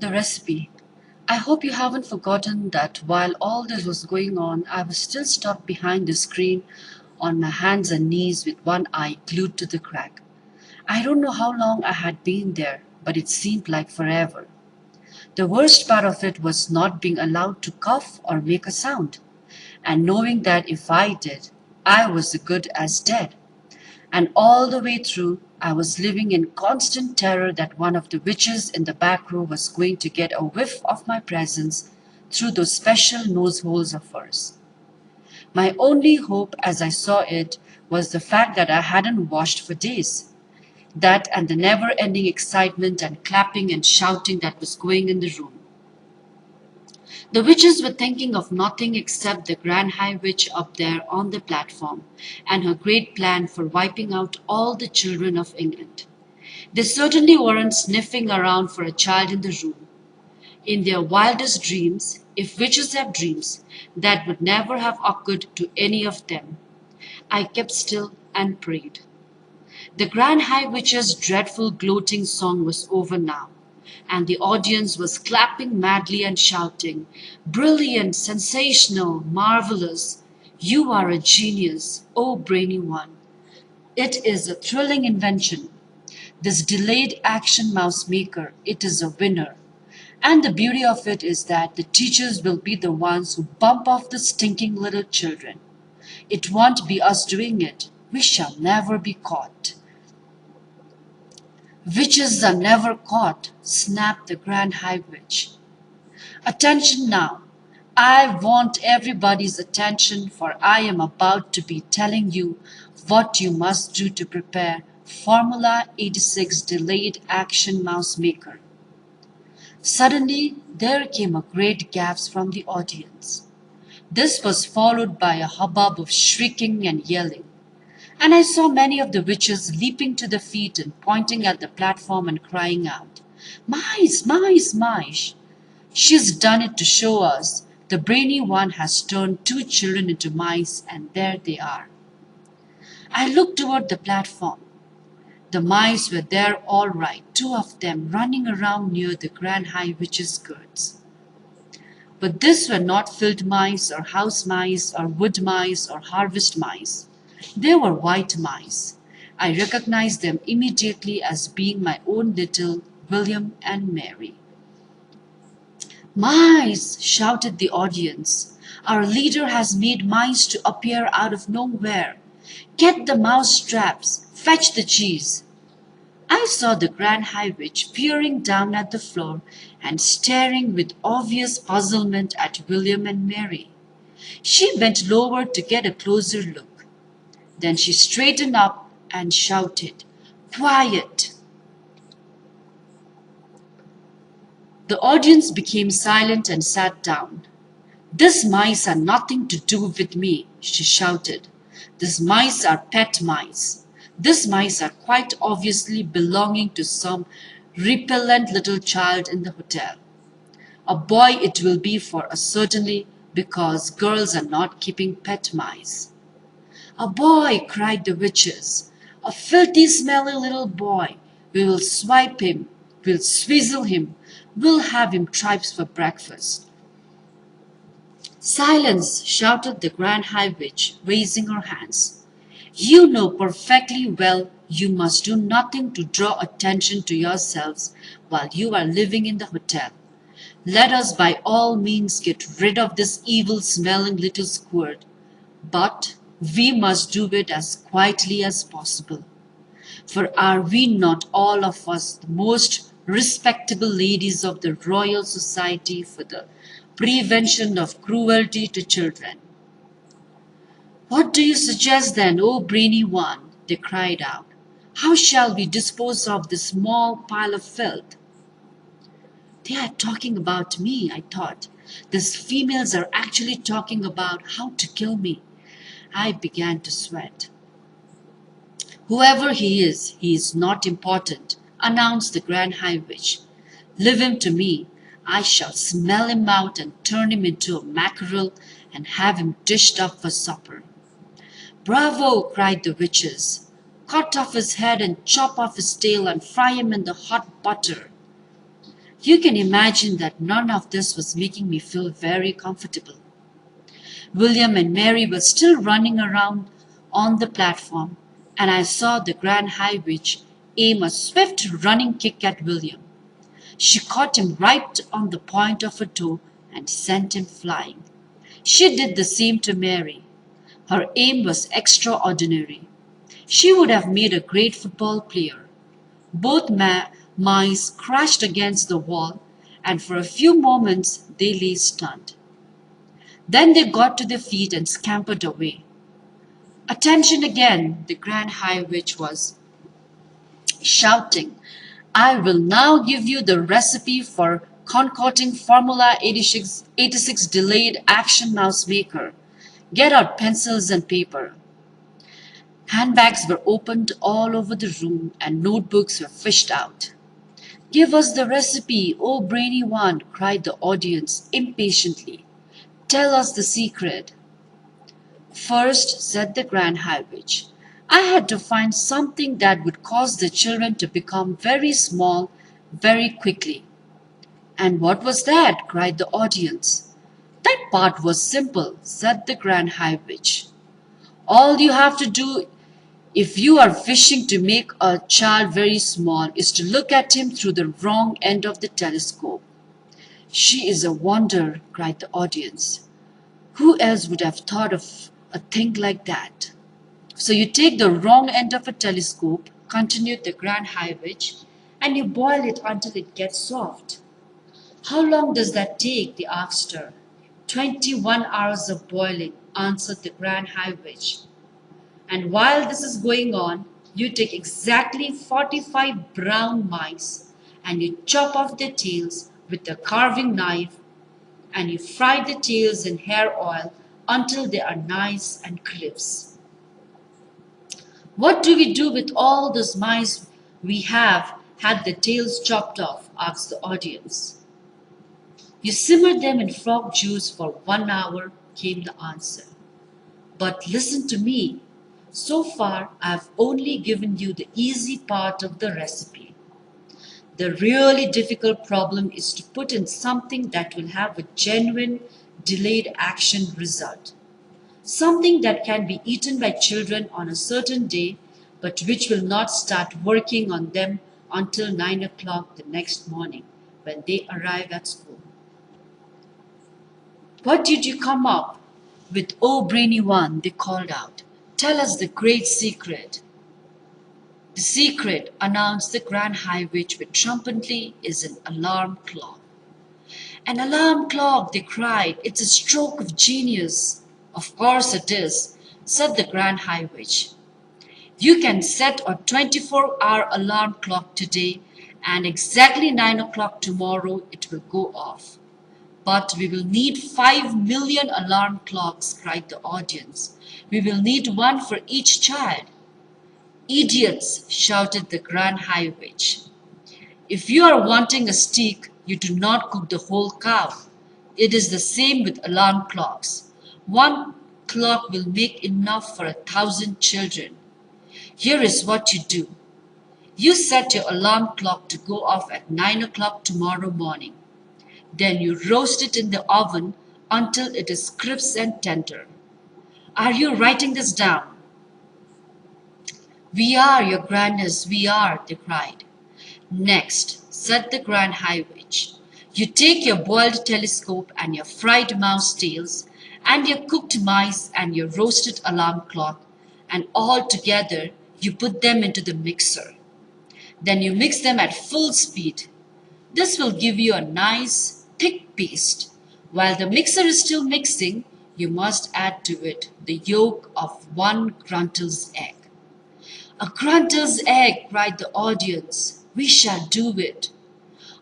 The recipe. I hope you haven't forgotten that while all this was going on, I was still stuck behind the screen on my hands and knees with one eye glued to the crack. I don't know how long I had been there, but it seemed like forever. The worst part of it was not being allowed to cough or make a sound, and knowing that if I did, I was as good as dead. And all the way through, I was living in constant terror that one of the witches in the back row was going to get a whiff of my presence through those special nose holes of hers. My only hope as I saw it was the fact that I hadn't washed for days. That and the never ending excitement and clapping and shouting that was going in the room. The witches were thinking of nothing except the Grand High Witch up there on the platform and her great plan for wiping out all the children of England. They certainly weren't sniffing around for a child in the room. In their wildest dreams, if witches have dreams, that would never have occurred to any of them. I kept still and prayed. The Grand High Witch's dreadful gloating song was over now, and the audience was clapping madly and shouting, "Brilliant, sensational, marvelous! You are a genius, oh brainy one! It is a thrilling invention. This delayed action mouse maker, it is a winner. And the beauty of it is that the teachers will be the ones who bump off the stinking little children. It won't be us doing it. We shall never be caught." "Witches are never caught," snapped the Grand High Witch. "Attention now. I want everybody's attention, for I am about to be telling you what you must do to prepare Formula 86 Delayed Action Mouse Maker." Suddenly, there came a great gasp from the audience. This was followed by a hubbub of shrieking and yelling, and I saw many of the witches leaping to their feet and pointing at the platform and crying out, "Mice, mice, mice! She's done it to show us. The brainy one has turned two children into mice, and there they are." I looked toward the platform. The mice were there all right, two of them running around near the Grand High Witch's skirts. But these were not field mice or house mice or wood mice or harvest mice. They were white mice. I recognized them immediately as being my own little William and Mary. "Mice!" shouted the audience. "Our leader has made mice to appear out of nowhere. Get the mouse traps! Fetch the cheese!" I saw the Grand High Witch peering down at the floor and staring with obvious puzzlement at William and Mary. She bent lower to get a closer look. Then she straightened up and shouted, "Quiet!" The audience became silent and sat down. "These mice are nothing to do with me," she shouted. "These mice are pet mice. These mice are quite obviously belonging to some repellent little child in the hotel. A boy it will be for a certainly, because girls are not keeping pet mice." "A boy!" cried the witches. "A filthy, smelly little boy. We will swipe him. We'll swizzle him. We'll have him tripes for breakfast." "Silence!" shouted the Grand High Witch, raising her hands. "You know perfectly well you must do nothing to draw attention to yourselves while you are living in the hotel. Let us by all means get rid of this evil-smelling little squirt, but we must do it as quietly as possible. For are we not all of us the most respectable ladies of the Royal Society for the Prevention of Cruelty to Children?" "What do you suggest then, O brainy one?" they cried out. "How shall we dispose of this small pile of filth?" They are talking about me, I thought. These females are actually talking about how to kill me. I began to sweat. "Whoever he is not important," announced the Grand High Witch. "Leave him to me. I shall smell him out and turn him into a mackerel and have him dished up for supper." "Bravo!" cried the witches. "Cut off his head and chop off his tail and fry him in the hot butter." You can imagine that none of this was making me feel very comfortable. William and Mary were still running around on the platform, and I saw the Grand High Witch aim a swift running kick at William. She caught him right on the point of her toe and sent him flying. She did the same to Mary. Her aim was extraordinary. She would have made a great football player. Both mice crashed against the wall, and for a few moments they lay stunned. Then they got to their feet and scampered away. Attention again, the Grand High Witch was shouting. I will now give you the recipe for concocting Formula 86 Delayed Action Mouse Maker. Get out pencils and paper. Handbags were opened all over the room and notebooks were fished out. Give us the recipe, oh brainy one, cried the audience impatiently. Tell us the secret. First, said the Grand High Witch, I had to find something that would cause the children to become very small very quickly. And what was that? Cried the audience. That part was simple, said the Grand High Witch. All you have to do if you are wishing to make a child very small is to look at him through the wrong end of the telescope. She is a wonder, cried the audience. Who else would have thought of a thing like that? So you take the wrong end of a telescope, continued the Grand High Witch, and you boil it until it gets soft. How long does that take? They asked her. 21 hours of boiling, answered the Grand High Witch. And while this is going on, you take exactly 45 brown mice and you chop off their tails with a carving knife and you fry the tails in hair oil until they are nice and crisp. What do we do with all those mice we have had the tails chopped off? Asked the audience. You simmer them in frog juice for 1 hour, came the answer. But listen to me. So far, I have only given you the easy part of the recipe. The really difficult problem is to put in something that will have a genuine delayed action result. Something that can be eaten by children on a certain day, but which will not start working on them until 9 o'clock the next morning when they arrive at school. What did you come up with, oh brainy one? They called out. Tell us the great secret. The secret, announced the Grand High Witch with trumpetly, is an alarm clock. An alarm clock, they cried. It's a stroke of genius. Of course it is, said the Grand High Witch. You can set a 24-hour alarm clock today, and exactly 9 o'clock tomorrow it will go off. But we will need 5 million alarm clocks, cried the audience. We will need one for each child. Idiots, shouted the Grand High Witch. If you are wanting a steak, you do not cook the whole cow. It is the same with alarm clocks. One clock will make enough for 1,000 children. Here is what you do. You set your alarm clock to go off at 9 o'clock tomorrow morning. Then you roast it in the oven until it is crisp and tender. Are you writing this down? We are, your grandness, we are, they cried. Next, said the Grand High Witch, you take your boiled telescope and your fried mouse tails and your cooked mice and your roasted alarm clock, and all together you put them into the mixer. Then you mix them at full speed. This will give you a nice, thick paste. While the mixer is still mixing, you must add to it the yolk of 1 Gruntel's egg. A Gruntel's egg, cried the audience. We shall do it.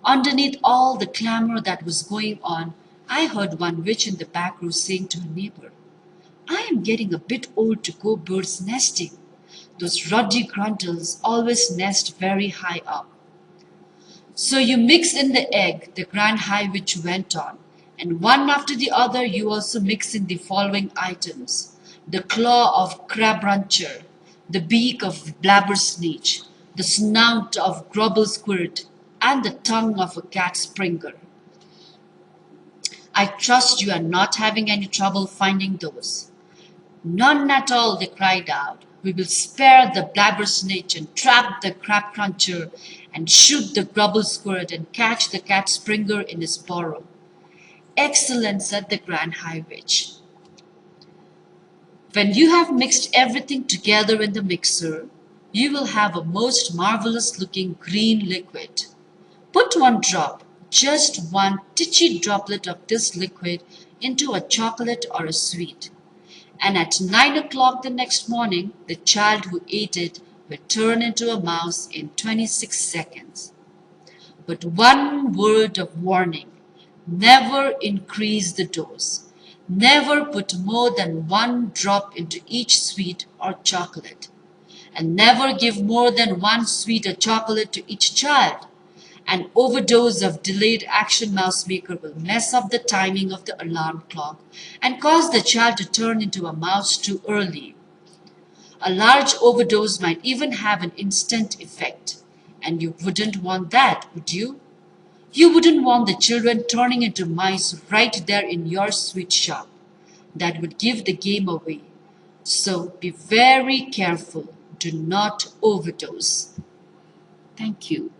Underneath all the clamor that was going on, I heard one witch in the back row saying to her neighbor, I am getting a bit old to go birds nesting. Those ruddy Gruntels always nest very high up. So you mix in the egg, the Grand High Witch went on, and one after the other you also mix in the following items. The claw of Crabrancher, the beak of Blabbersnitch, the snout of Grubblesquirt, and the tongue of a cat springer. I trust you are not having any trouble finding those. None at all, they cried out. We will spare the blabbersnitch and trap the crab cruncher and shoot the grubble squirt and catch the cat springer in his burrow. Excellent, said the Grand High Witch. When you have mixed everything together in the mixer, you will have a most marvelous looking green liquid. Put one drop, just one titchy droplet of this liquid into a chocolate or a sweet, and at 9 o'clock the next morning the child who ate it will turn into a mouse in 26 seconds. But one word of warning: never increase the dose. Never put more than one drop into each sweet or chocolate. And never give more than one sweet or chocolate to each child. An overdose of delayed action mouse maker will mess up the timing of the alarm clock and cause the child to turn into a mouse too early. A large overdose might even have an instant effect. And you wouldn't want that, would you? You wouldn't want the children turning into mice right there in your sweet shop. That would give the game away. So be very careful. Do not overdose. Thank you.